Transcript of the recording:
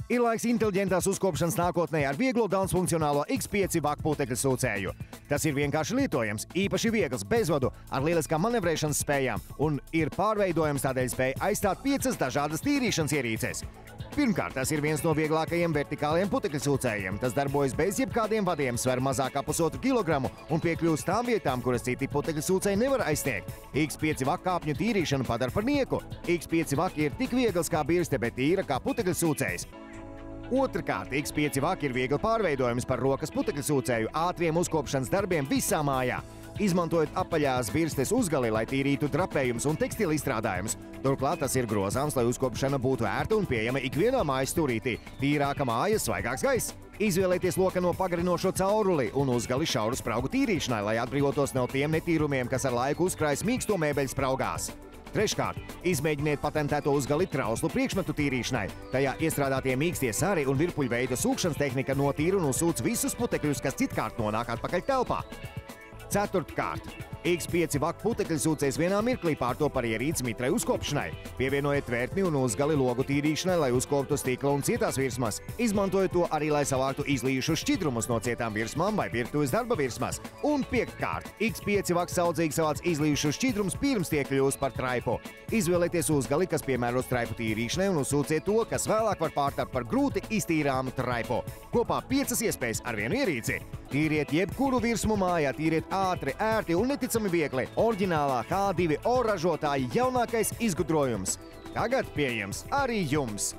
Ir laiks inteliģentās uzkopšanas nākotnē ar vieglo daudzfunkcionālo X5 vaku putekļu sūcēju. Tas ir vienkārši lietojams, īpaši viegls, bezvadu, ar lieliskām manevrēšanas spējām un ir pārveidojams, tādēļ spēj aizstāt 5 dažādas tīrīšanas ierīces. Pirmkārt, tas ir viens no vieglākajiem vertikāliem putekļu sūcējiem. Tas darbojas bez jebkādiem vadiem, sver mazāk kā 1,5 kilogramu un piekļūst tām vietām, kuras citi putekļu sūcēji nevar aizsniegt. X5 vaku kāpņu tīrīšanu padara par nieku. X5 vaki ir tik viegls kā birste, bet tīra kā putekļu sūcējs. Otrkārt, X5 vaki ir viegli pārveidojams par rokas putekļu sūcēju ātriem uzkopšanas darbiem visā mājā. Izmantojot apaļās birstes uzgali, lai tīrītu drapējumus un tekstilu izstrādājumus. Turklāt tas ir grozāms, lai uzkopšana būtu ērta un pieejama ikvienā mājas stūrītī. Tīrāka māja, svaigāks gaiss. Izvēlieties loka no pagarinošo cauruli un uzgali šauru spraugu tīrīšanai, lai atbrīvotos no tiem netīrumiem, kas ar laiku uzkrājas mīksto mēbeļu spraugās. Treškārt, izmēģiniet patentēto uzgali trauslu priekšmetu tīrīšanai. Tajā iestrādātie mīkstie sari un virpuļveida sūkšanas tehnika notīra un uzsūc visus putekļus, kas citkārt nonāk atpakaļ telpā. Ceturtkārt, X5 vaku putekļu sūcējs vienā mirklī pārtop par ierīci mitrai uzkopšanai. Pievienojiet tvērtni un uzgali logu tīrīšanai, lai uzkoptu stikla un cietās virsmas. Izmantojiet to arī, lai savāktu izlījušus šķidrumus no cietām virsmām vai virtuves darba virsmas. Un piektkārt, X5 vaks saudzīgi savāc izlījušus šķidrumus pirms tie kļūst par traipu. Izvēlieties uzgali, kas piemērots traipu tīrīšanai un uzsūciet to, kas vēlāk var pārtapt par grūti iztīrāmu traipu. Kopā 5 iespējas ar vienu ierīci. Tīriet jebkuru virsmu mājā, tīriet ātri, ērti un neticami viegli. Oriģinālā H2O ražotāja jaunākais izgudrojums. Tagad pieejams arī jums!